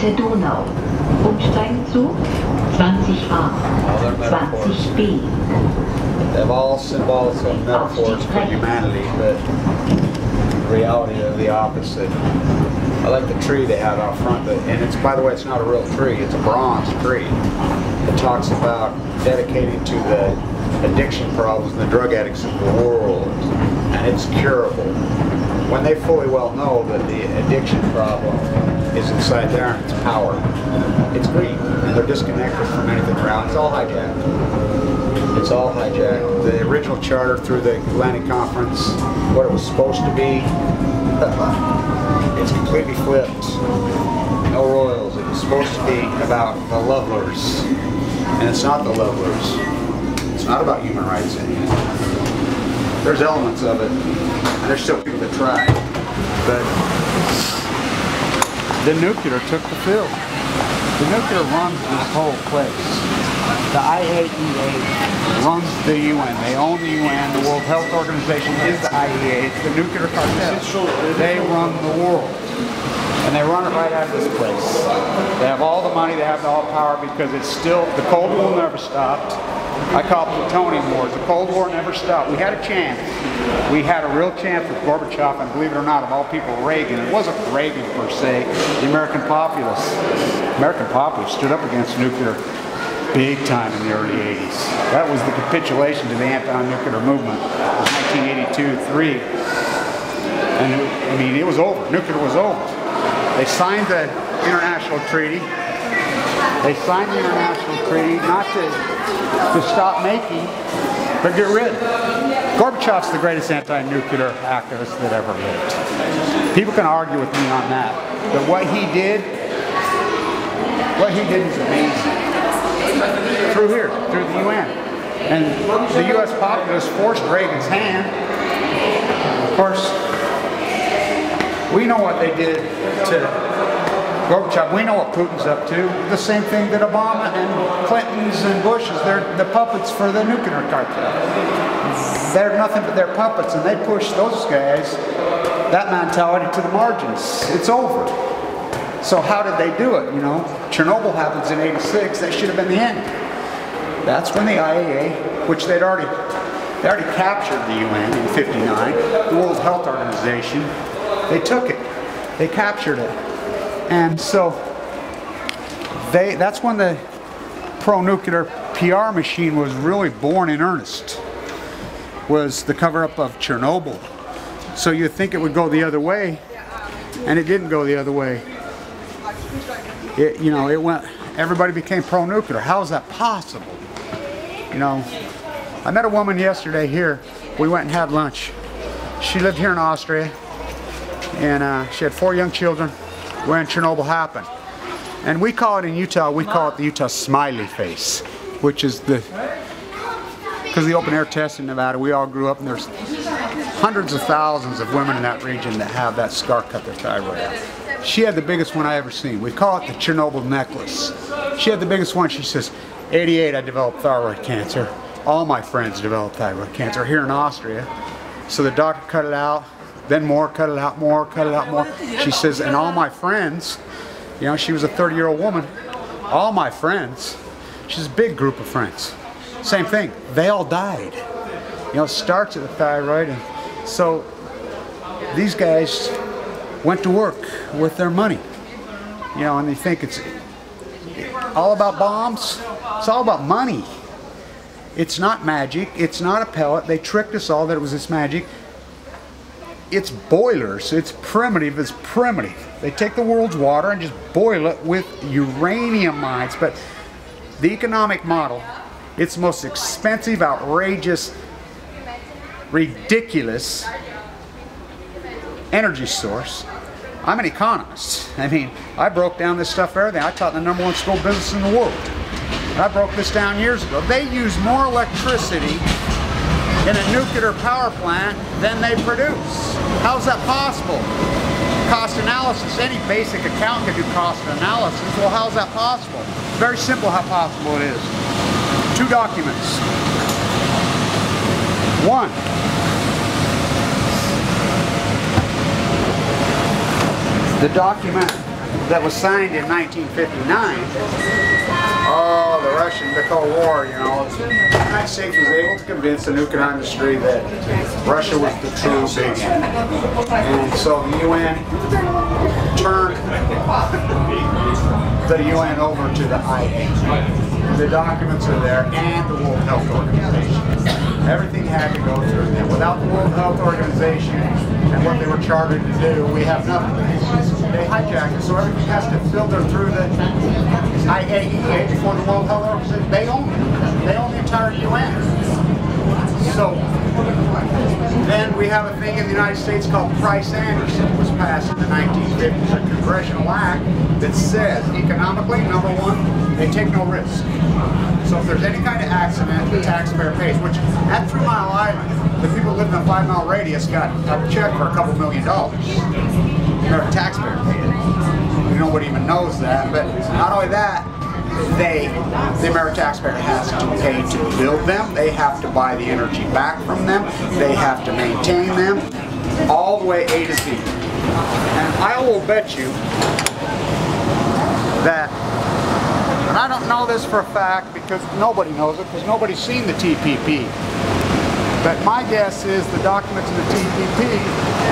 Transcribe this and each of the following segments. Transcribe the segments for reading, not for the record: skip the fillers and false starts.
der Donau. Umsteigen zu 20a, 20b. They've all symbols and metaphors for humanity, but in reality they're the opposite. I like the tree they have out front, and it's, by the way, it's not a real tree, it's a bronze tree. It talks about dedicating to the addiction problems and the drug addicts of the world, and it's curable. When they fully well know that the addiction problem is inside there and it's power. It's greed, and they're disconnected from anything around. It's all hijacked. It's all hijacked. The original charter through the Atlantic Conference, what it was supposed to be, it's completely flipped. No royals. It was supposed to be about the levelers, and it's not the levelers. It's not about human rights anymore. There's elements of it, and there's still people that try. But the nuclear took the field. The nuclear runs this whole place. The IAEA runs the UN. They own the UN. The World Health Organization is the IAEA. It's the nuclear cartel. They run the world. And they run it right out of this place. They have all the money, they have all the power, because it's still, the Cold War never stopped. I call it plutonium wars. The Cold War never stopped. We had a chance. We had a real chance with Gorbachev, and believe it or not, of all people, Reagan. It wasn't Reagan per se, the American populace. American populace stood up against nuclear big time in the early 80s. That was the capitulation to the anti-nuclear movement. It was 1982-3. And I mean, it was over. Nuclear was over. They signed the international treaty. They signed the international treaty not to stop making, but get rid. Gorbachev's the greatest anti-nuclear activist that ever lived. People can argue with me on that, but what he did is amazing. Through here, through the UN. And the US populace forced Reagan's hand. Of course, we know what they did to Gorbachev. We know what Putin's up to. The same thing that Obama and Clinton's and Bush's. They're the puppets for the nuclear cartel. They're nothing but their puppets, and they push those guys, that mentality, to the margins. It's over. So how did they do it? You know, Chernobyl happens in '86. That should have been the end. That's when the IAEA, which they already captured the UN in '59, the World Health Organization. They took it. They captured it. And so that's when the pro-nuclear PR machine was really born in earnest, was the cover-up of Chernobyl. So you'd think it would go the other way, and it didn't go the other way. It went, everybody became pro-nuclear. How is that possible? You know, I met a woman yesterday here. We went and had lunch. She lived here in Austria, and she had 4 young children when Chernobyl happened. And we call it in Utah, we call it the Utah smiley face, which is because of the open air test in Nevada, we all grew up, and there's hundreds of thousands of women in that region that have that scar cut their thyroid out. She had the biggest one I ever seen. We call it the Chernobyl necklace. She had the biggest one. She says, '88 I developed thyroid cancer. All my friends developed thyroid cancer here in Austria. So the doctor cut it out, then more, cut it out more, cut it out more. She says, and all my friends, you know, she was a 30-year-old woman, all my friends, she's a big group of friends. Same thing, they all died. You know, it starts at the thyroid, and so these guys went to work with their money. You know, and they think it's all about bombs. It's all about money. It's not magic. It's not a pellet. They tricked us all that it was this magic. It's boilers. It's primitive. It's primitive. They take the world's water and just boil it with uranium mines. But the economic model, it's the most expensive, outrageous, ridiculous energy source. I'm an economist. I mean, I broke down this stuff, everything. I taught the #1 school business in the world. And I broke this down years ago. They use more electricity in a nuclear power plant than they produce. How's that possible? Cost analysis. Any basic accountant can do cost analysis. Well, how's that possible? Very simple how possible it is. 2 documents. 1. The document that was signed in 1959, oh, the Russian, the Cold War, you know, the United States was able to convince the nuclear industry that Russia was the true big enemy. And so the UN turned the UN over to the IAEA. The documents are there, and the World Health Organization. Everything had to go through them. Without the World Health Organization and what they were chartered to do, we have nothing. They hijacked it, so everything has to filter through the IAEA before the World Health Organization. They own it. They own the entire UN. So then we have a thing in the United States called Price-Anderson, was passed in the 1950s, a congressional act that says, economically, number one, they take no risk. So if there's any kind of accident, the taxpayer pays, which at 3 Mile Island, the people living in a 5-mile radius got a check for a couple $1 million. The taxpayer paid it. Nobody even knows that, but not only that, the American taxpayer has to pay to build them. They have to buy the energy back from them. They have to maintain them, all the way A to Z. And I will bet you that, and I don't know this for a fact because nobody knows it, because nobody's seen the TPP. But my guess is the documents in the TPP,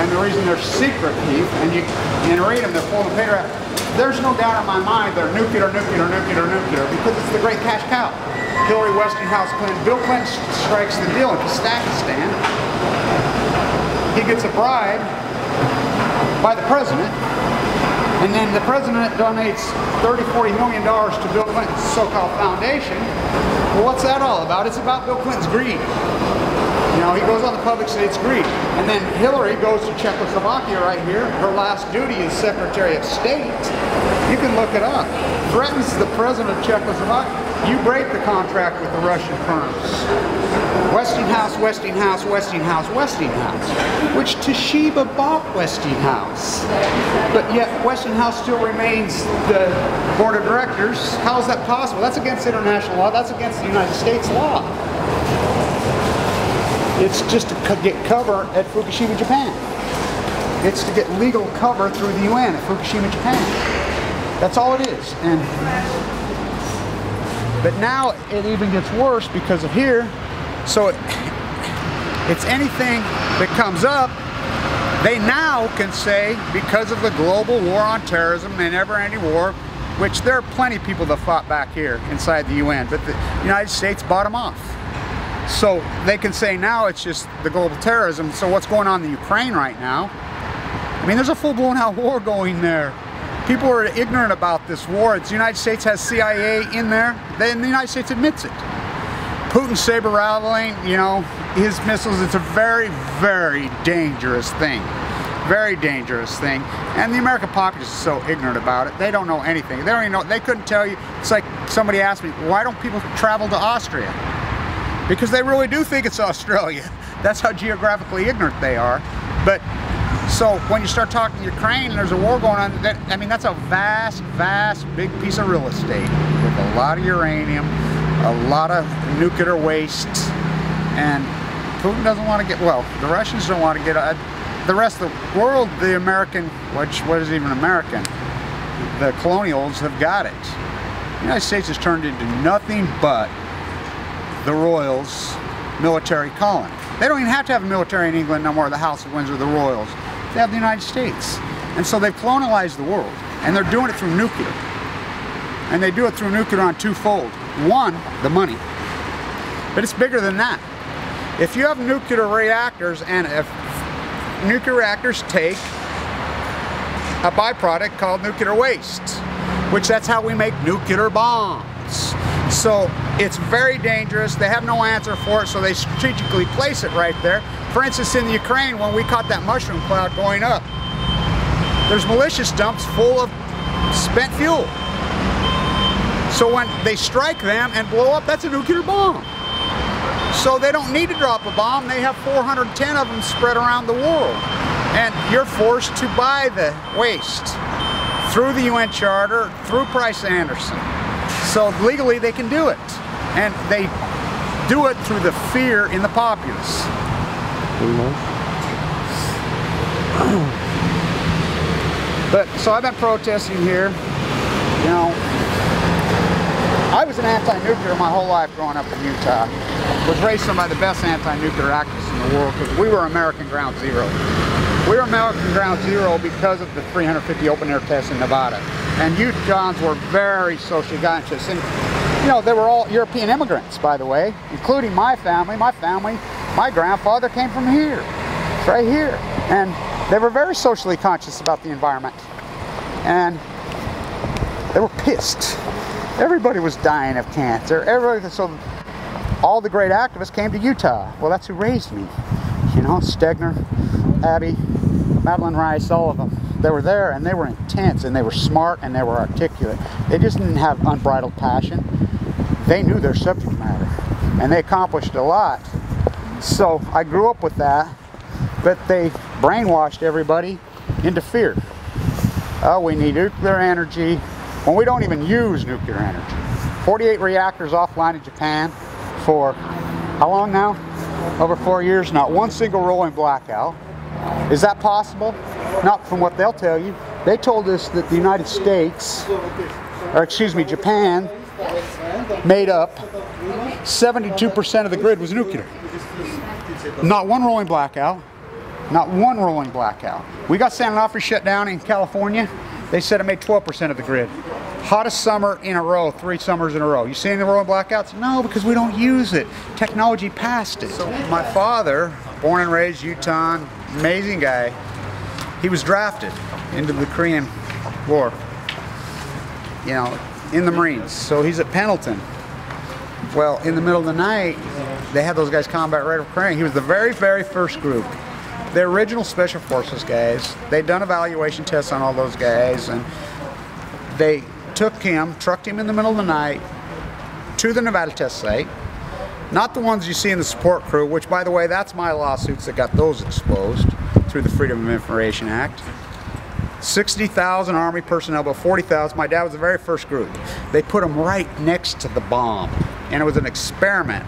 and the reason they're secret, Keith, and you can read them, they're full of paper. There's no doubt in my mind they're nuclear, because it's the great cash cow. Hillary, Westinghouse, Clinton. Bill Clinton strikes the deal in Kazakhstan. He gets a bribe by the president, and then the president donates $30, $40 million to Bill Clinton's so-called foundation. Well, what's that all about? It's about Bill Clinton's greed. You know, he goes on the public state, it's greed. And then Hillary goes to Czechoslovakia right here. Her last duty is Secretary of State. You can look it up. Threatens the president of Czechoslovakia. You break the contract with the Russian firms. Westinghouse, Westinghouse, Westinghouse, Westinghouse. Which Toshiba bought Westinghouse. But yet Westinghouse still remains the board of directors. How is that possible? That's against international law. That's against the United States law. It's just to get cover at Fukushima, Japan. It's to get legal cover through the UN at Fukushima, Japan. That's all it is. But now it even gets worse because of here. So it's anything that comes up, they now can say, because of the global war on terrorism and never-ending war, which there are plenty of people that fought back here inside the UN, but the United States bought them off. So they can say now it's just the global terrorism. So what's going on in the Ukraine right now? I mean, there's a full-blown out war going there. People are ignorant about this war. The United States has CIA in there. Then the United States admits it. Putin's saber rattling, you know, his missiles. It's a very, very dangerous thing. Very dangerous thing. And the American populace is so ignorant about it. They don't know anything. They don't even know. They couldn't tell you. It's like somebody asked me, why don't people travel to Austria? Because they really do think it's Australia. That's how geographically ignorant they are. But so when you start talking Ukraine and there's a war going on, I mean, that's a vast, vast, big piece of real estate with a lot of uranium, a lot of nuclear waste, and Putin doesn't want to get, well, the Russians don't want to get, the rest of the world, the American, what is even American, the colonials have got it. The United States has turned into nothing but the Royals' military colony. They don't even have to have a military in England no more, the House of Windsor, the Royals. They have the United States. And so they've colonialized the world. And they're doing it through nuclear. And they do it through nuclear on twofold. One, the money. But it's bigger than that. If you have nuclear reactors, and if nuclear reactors take a byproduct called nuclear waste, which that's how we make nuclear bombs. So it's very dangerous. They have no answer for it, so they strategically place it right there. For instance, in the Ukraine, when we caught that mushroom cloud going up, there's malicious dumps full of spent fuel. So when they strike them and blow up, that's a nuclear bomb. So they don't need to drop a bomb. They have 410 of them spread around the world. And you're forced to buy the waste through the UN Charter, through Price-Anderson. So legally they can do it. And they do it through the fear in the populace. But so I've been protesting here. You know, I was an anti-nuclear my whole life growing up in Utah. Was raised some of the best anti-nuclear activists in the world because we were American Ground Zero. We were American Ground Zero because of the 350 open air tests in Nevada. And Utahns were very socially conscious. And, you know, they were all European immigrants, by the way, including my family. My grandfather came from here, right here. And they were very socially conscious about the environment. And they were pissed. Everybody was dying of cancer. So all the great activists came to Utah. Well, that's who raised me. You know, Stegner, Abby, Madeline Rice, all of them. They were there and they were intense and they were smart and they were articulate. They just didn't have unbridled passion. They knew their subject matter and they accomplished a lot. So I grew up with that, but they brainwashed everybody into fear. Oh, we need nuclear energy when we don't even use nuclear energy. 48 reactors offline in Japan for how long now? Over 4 years, not one single rolling blackout. Is that possible? Not from what they'll tell you. They told us that the United States, or excuse me, Japan, made up 72% of the grid was nuclear. Not one rolling blackout. Not one rolling blackout. We got San Onofre shut down in California. They said it made 12% of the grid. Hottest summer in a row, 3 summers in a row. You see any rolling blackouts? No, because we don't use it. Technology passed it. So my father, born and raised Utah, amazing guy, he was drafted into the Korean War, you know, in the Marines. So he's at Pendleton. Well, in the middle of the night, they had those guys combat right over Korea. He was the very, very first group. The original Special Forces guys. They'd done evaluation tests on all those guys, and they took him, trucked him in the middle of the night to the Nevada test site. Not the ones you see in the support crew, which, by the way, that's my lawsuits that got those exposed through the Freedom of Information Act. 60,000 Army personnel, about 40,000. My dad was the very first group. They put him right next to the bomb, and it was an experiment.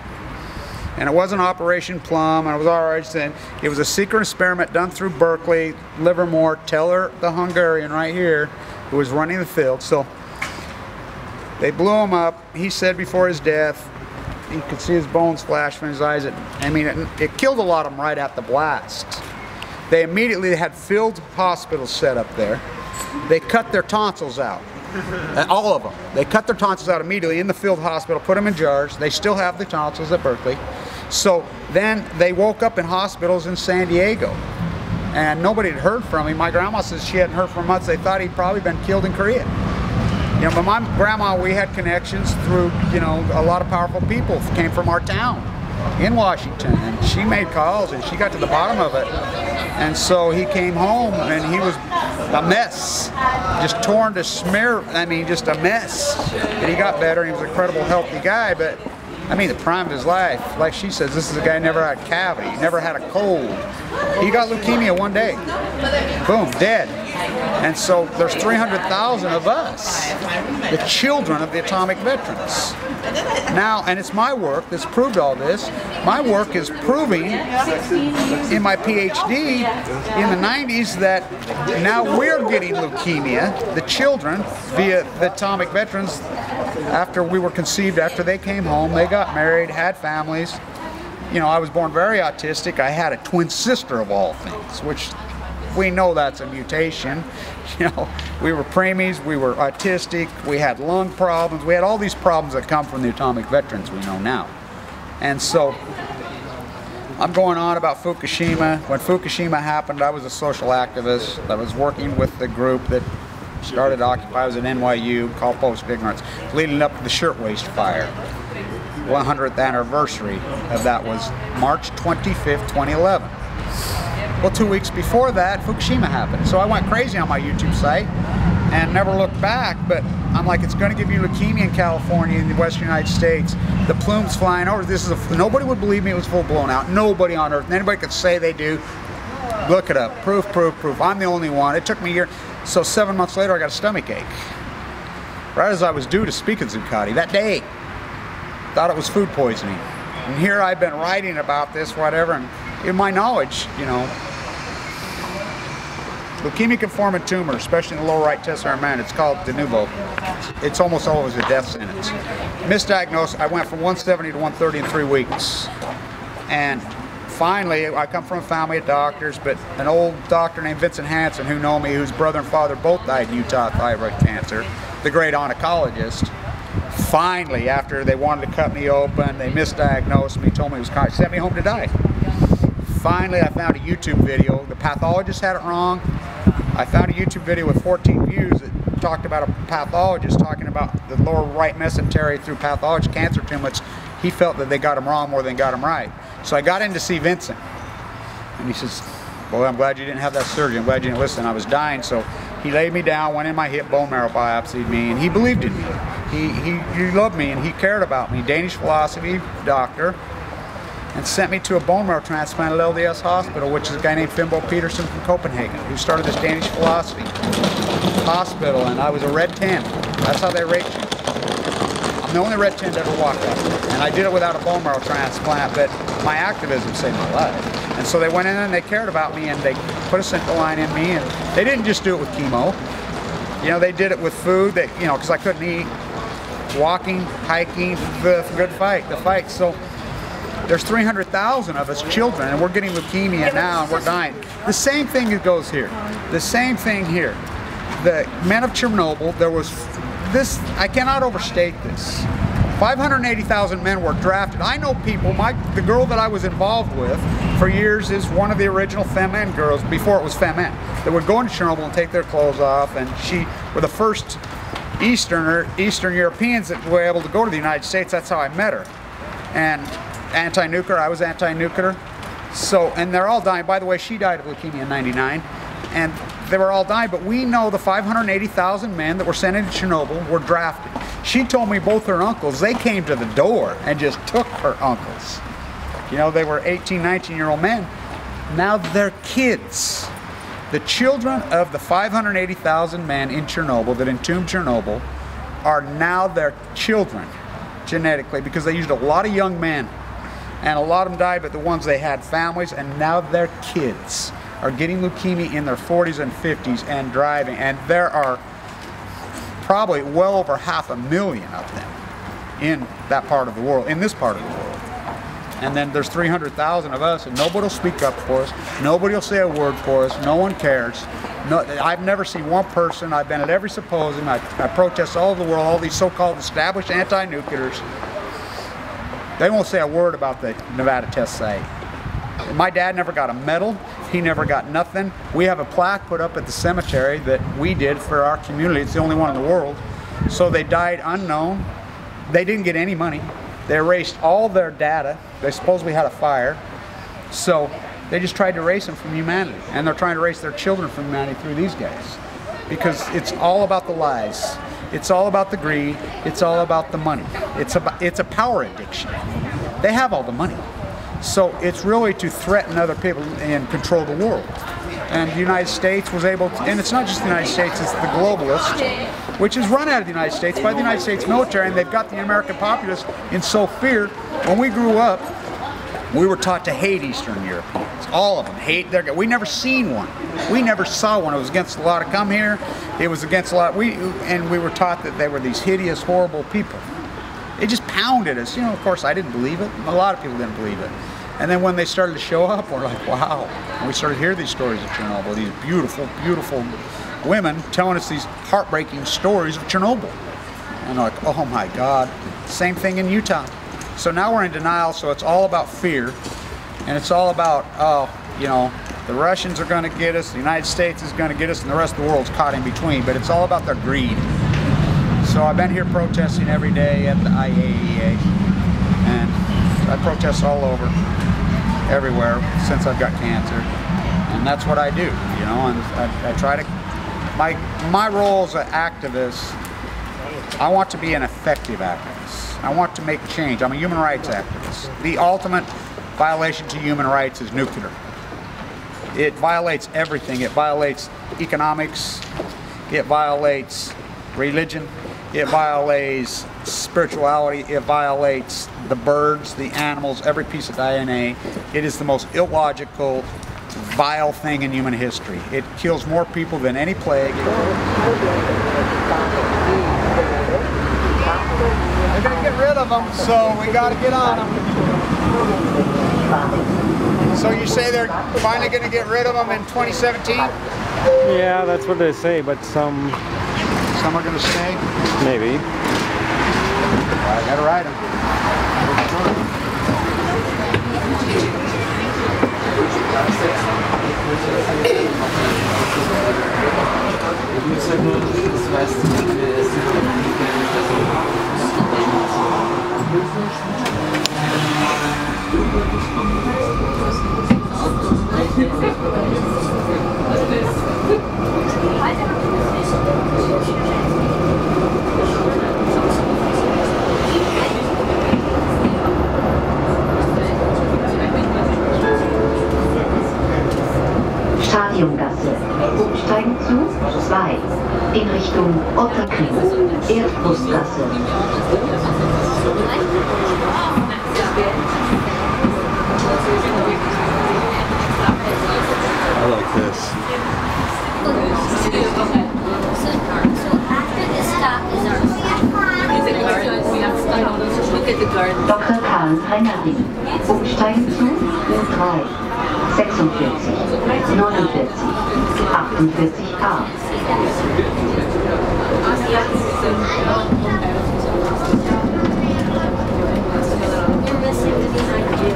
And it wasn't Operation Plum, and it was alright. It was a secret experiment done through Berkeley, Livermore, Teller, the Hungarian right here, who was running the field. So they blew him up. He said before his death, you could see his bones flash from his eyes. I mean, it killed a lot of them right at the blast. They immediately had field hospitals set up there. They cut their tonsils out. All of them. They cut their tonsils out immediately in the field hospital, put them in jars. They still have the tonsils at Berkeley. So then they woke up in hospitals in San Diego. And nobody had heard from him. My grandma says she hadn't heard from months. They thought he'd probably been killed in Korea. You know, but my grandma, we had connections through, you know, a lot of powerful people came from our town in Washington. And she made calls and she got to the bottom of it. And so he came home and he was a mess. Just torn to smear, I mean, just a mess. But he got better and he was an incredible, healthy guy. But I mean, the prime of his life, like she says, this is a guy who never had a cavity, never had a cold. He got leukemia one day. Boom, dead. And so there's 300,000 of us, the children of the atomic veterans. Now, and it's my work that's proved all this. My work is proving in my PhD in the 90s that now we're getting leukemia, the children, via the atomic veterans. After we were conceived, after they came home, they got married, had families. You know, I was born very autistic. I had a twin sister of all things, which we know that's a mutation. You know, we were preemies, we were autistic, we had lung problems, we had all these problems that come from the atomic veterans we know now. And so I'm going on about Fukushima. When Fukushima happened, I was a social activist. I was working with the group that started Occupy. I was at NYU, called Post Ignorance, leading up to the shirtwaist fire. 100th anniversary of that was March 25th, 2011. Well, 2 weeks before that, Fukushima happened. So I went crazy on my YouTube site and never looked back, but I'm like, it's going to give you leukemia in California, in the western United States. The plumes flying over. This is nobody would believe me it was full blown out. Nobody on earth. And anybody could say they do. Look it up. Proof, proof, proof. I'm the only one. It took me a year. So 7 months later, I got a stomach ache. Right as I was due to speak at Zuccotti that day. Thought it was food poisoning. And here I've been writing about this, whatever, and in my knowledge, you know, Leukemia-conforming tumor, especially in the lower right testicular man, it's called de novo. It's almost always a death sentence. Misdiagnosed, I went from 170 to 130 in 3 weeks. And finally, I come from a family of doctors, but an old doctor named Vincent Hansen, who know me, whose brother and father both died in Utah of thyroid cancer, the great oncologist, finally, after they wanted to cut me open, they misdiagnosed me, told me it was cancer, sent me home to die. Finally, I found a YouTube video. The pathologist had it wrong. I found a YouTube video with 14 views that talked about a pathologist talking about the lower right mesentery through pathology cancer tumors. He felt that they got him wrong more than got him right. So I got in to see Vincent. And he says, boy, I'm glad you didn't have that surgery. I'm glad you didn't listen. I was dying. So he laid me down, went in my hip, bone marrow biopsied me, and he believed in me. He loved me and he cared about me. Danish philosophy doctor. And sent me to a bone marrow transplant at LDS Hospital, which is a guy named Fimbo Peterson from Copenhagen, who started this Danish philosophy hospital, and I was a red 10. That's how they rate you. I'm the only red 10 to ever walk that. And I did it without a bone marrow transplant, but my activism saved my life. And so they went in and they cared about me, and they put a central line in me, and they didn't just do it with chemo. You know, they did it with food, that, you know, because I couldn't eat. Walking, hiking, the good fight, the fight. So there's 300,000 of us children, and we're getting leukemia now, and we're dying. The same thing that goes here. The same thing here. The men of Chernobyl, there was this, I cannot overstate this. 580,000 men were drafted. I know people, the girl that I was involved with for years is one of the original Femen girls, before it was Femen, that would go into Chernobyl and take their clothes off, and she were the first Eastern Europeans that were able to go to the United States. That's how I met her. And anti-nuclear, I was anti-nuclear. So, and they're all dying. By the way, she died of leukemia in '99, and they were all dying, but we know the 580,000 men that were sent into Chernobyl were drafted. She told me both her uncles, they came to the door and just took her uncles. You know, they were 18, 19-year-old men. Now they're kids. The children of the 580,000 men in Chernobyl that entombed Chernobyl are now their children genetically, because they used a lot of young men. And a lot of them died, but the ones they had families, and now their kids are getting leukemia in their 40s and 50s and driving. And there are probably well over 500,000 of them in that part of the world, in this part of the world. And then there's 300,000 of us, and nobody will speak up for us. Nobody will say a word for us. No one cares. No, I've never seen one person. I've been at every symposium. I protest all over the world, all these so-called established anti-nuclears. They won't say a word about the Nevada test site. My dad never got a medal. He never got nothing. We have a plaque put up at the cemetery that we did for our community. It's the only one in the world. So they died unknown. They didn't get any money. They erased all their data. They supposedly had a fire. So they just tried to erase them from humanity. And they're trying to erase their children from humanity through these guys. Because it's all about the lies. It's all about the greed. It's all about the money. It's a power addiction. They have all the money. So it's really to threaten other people and control the world. And the United States was able to, and it's not just the United States, it's the globalist, which is run out of the United States by the United States military, and they've got the American populace in so fear. When we grew up, we were taught to hate Eastern Europeans. All of them hate their guys. We never seen one. We never saw one. It was against the law to come here. It was against the law. And we were taught that they were these hideous, horrible people. They just pounded us. You know, of course, I didn't believe it. A lot of people didn't believe it. And then when they started to show up, we're like, wow. And we started to hear these stories of Chernobyl, these beautiful, beautiful women telling us these heartbreaking stories of Chernobyl. And like, oh my God. Same thing in Utah. So now we're in denial, so it's all about fear. And it's all about, oh, you know, the Russians are going to get us, the United States is going to get us, and the rest of the world's caught in between. But it's all about their greed. So I've been here protesting every day at the IAEA. And I protest all over, everywhere, since I've got cancer. And that's what I do, you know, and I try to, my role as an activist, I want to be an effective activist. I want to make change. I'm a human rights activist. The ultimate violation to human rights is nuclear. It violates everything. It violates economics. It violates religion. It violates spirituality. It violates the birds, the animals, every piece of DNA. It is the most illogical vile thing in human history. It kills more people than any plague. They're going to get rid of them, so we got to get on them. So you say they're finally going to get rid of them in 2017? Yeah, that's what they say, but some are going to stay? Maybe. I got to ride them. Stadiongasse. Umsteigen zu 2 in Richtung Otterkring, Erdbrustgasse. I like this. So after this stop is our look at the garden. Dr. Karl Heinrich. Umsteigen zu U3. 46, 49, 48a. You're missing the behind you.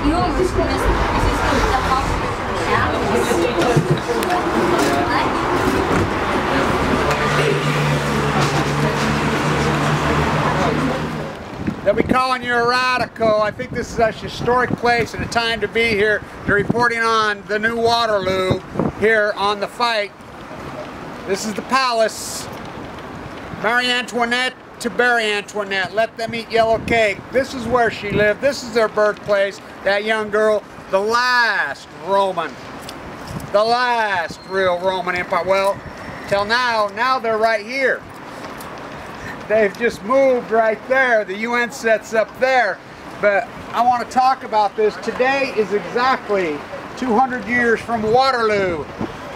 You almost missed the They'll be calling you a radical. I think this is a historic place and a time to be here. They're reporting on the new Waterloo here on the fight. This is the palace. Marie Antoinette to Marie Antoinette. Let them eat yellow cake. This is where she lived. This is their birthplace. That young girl, the last Roman. The last real Roman Empire. Well, till now they're right here. They've just moved right there. The UN sets up there. But I want to talk about this. Today is exactly 200 years from Waterloo.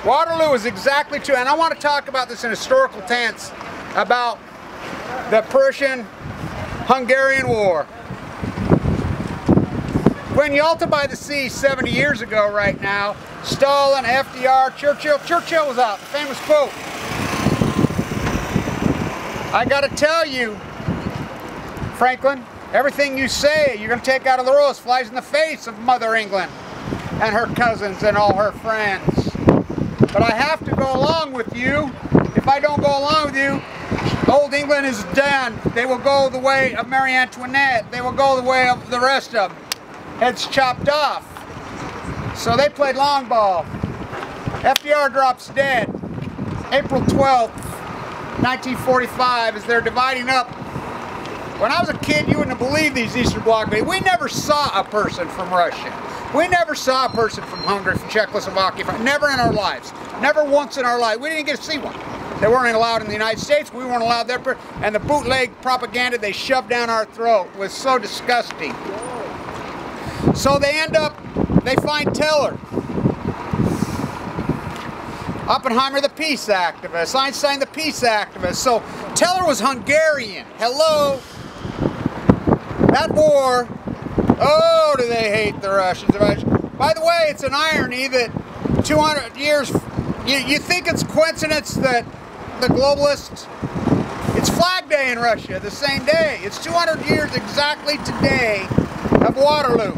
Waterloo is exactly true. And I want to talk about this in historical tense about the Prussian-Hungarian War. When Yalta by the Sea 70 years ago right now, Stalin, FDR, Churchill was out. The famous quote. I got to tell you, Franklin, everything you say, you're going to take out of the rose flies in the face of Mother England and her cousins and all her friends. But I have to go along with you. If I don't go along with you, old England is done. They will go the way of Marie Antoinette. They will go the way of the rest of them. Heads chopped off. So they played long ball. FDR drops dead. April 12th, 1945, as they're dividing up. When I was a kid, you wouldn't have believed these Eastern Bloc days. We never saw a person from Russia. We never saw a person from Hungary, from Czechoslovakia, never in our lives. Never once in our life. We didn't get to see one. They weren't allowed in the United States. We weren't allowed there. And the bootleg propaganda they shoved down our throat was so disgusting. So they find Teller. Oppenheimer, the peace activist. Einstein, the peace activist. So Teller was Hungarian. Hello. That war, oh, do they hate the Russians. By the way, it's an irony that 200 years, you think it's coincidence that the globalists, it's Flag Day in Russia, the same day. It's 200 years exactly today of Waterloo.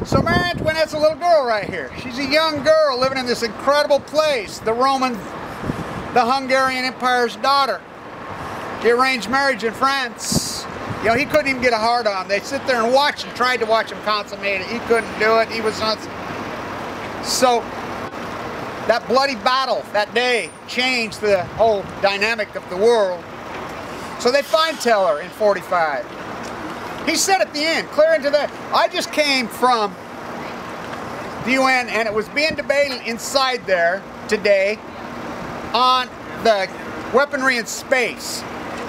So Marie Antoinette's a little girl right here. She's a young girl living in this incredible place, the Hungarian Empire's daughter. The arranged marriage in France. You know, he couldn't even get a hard on. They sit there and watch him, tried to watch him consummate it. He couldn't do it. He was not. So that bloody battle that day changed the whole dynamic of the world. So they find Teller in 45. He said at the end, clear into the... I just came from the UN, and it was being debated inside there today on the weaponry in space.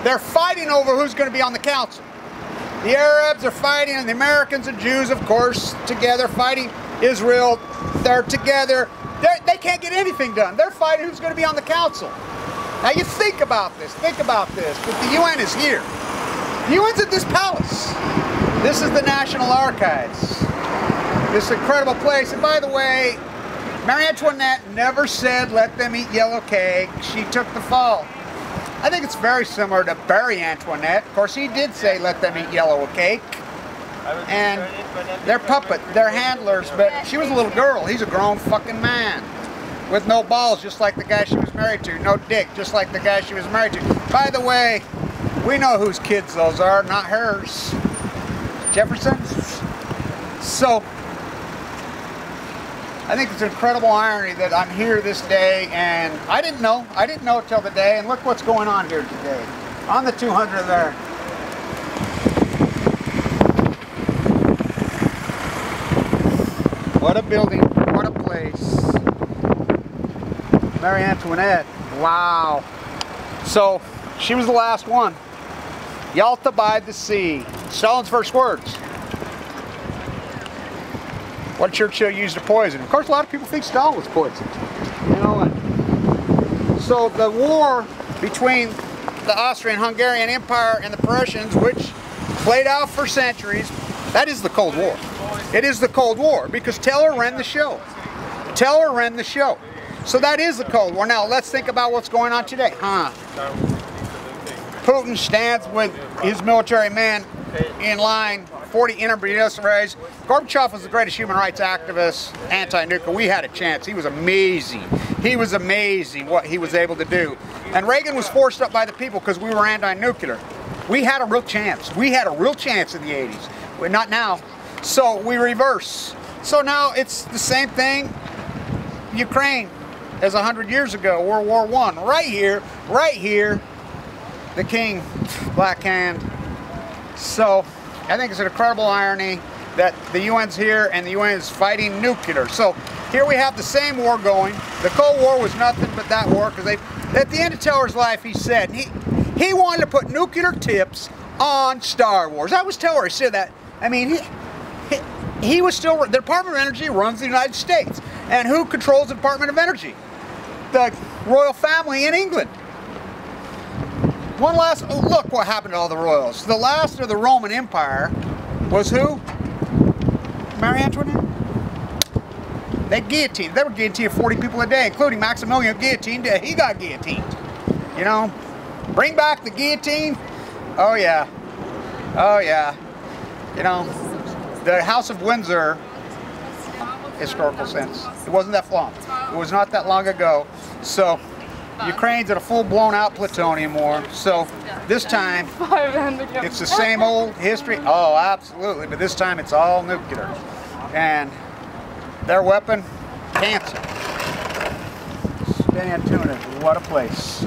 They're fighting over who's going to be on the council. The Arabs are fighting, and the Americans and Jews, of course, together fighting Israel. They're together. They can't get anything done. They're fighting who's going to be on the council. Now you think about this. Think about this. But the UN is here. The UN's at this palace. This is the National Archives. This incredible place. And by the way, Marie Antoinette never said, let them eat yellow cake. She took the fall. I think it's very similar to Marie Antoinette. Of course, he did say, let them eat yellow cake. And they're puppet, they're handlers, but she was a little girl. He's a grown fucking man with no balls, just like the guy she was married to. No dick, just like the guy she was married to. By the way, we know whose kids those are, not hers. Jefferson's. So, I think it's an incredible irony that I'm here this day, and I didn't know till the day, and look what's going on here today. On the 200 there. What a building, what a place. Marie Antoinette, wow. So, she was the last one. Yalta by the sea. Stalin's first words. What Churchill used to poison. Of course, a lot of people think Stalin was poisoned. You know, and so the war between the Austrian-Hungarian Empire and the Prussians, which played out for centuries, that is the Cold War. It is the Cold War because Teller ran the show. Teller ran the show. So that is the Cold War. Now let's think about what's going on today. Putin stands with his military men in line, 40 intermediaries. Gorbachev was the greatest human rights activist, anti-nuclear. We had a chance. He was amazing. He was amazing what he was able to do. And Reagan was forced up by the people because we were anti-nuclear. We had a real chance. We had a real chance in the 80s. Well, not now. So we reverse. So now it's the same thing, Ukraine, as 100 years ago, World War I. Right here, the king, Black Hand. So I think it's an incredible irony that the UN's here and the UN is fighting nuclear. So here we have the same war going. The Cold War was nothing but that war because at the end of Teller's life, he said he wanted to put nuclear tips on Star Wars. That was Teller. He said that. I mean, he was still, the Department of Energy runs the United States. And who controls the Department of Energy? The royal family in England. One last, oh, look what happened to all the royals. The last of the Roman Empire was who? Marie Antoinette. They guillotined. They were guillotining 40 people a day, including Maximilian guillotined. He got guillotined. You know, bring back the guillotine. Oh yeah. Oh yeah. You know, the House of Windsor, historical sense, it wasn't that long. It was not that long ago. So, Ukraine's at a full-blown out plutonium war. So, this time, it's the same old history. Oh, absolutely. But this time, it's all nuclear. And their weapon, cancer. Marie Antoinette, what a place.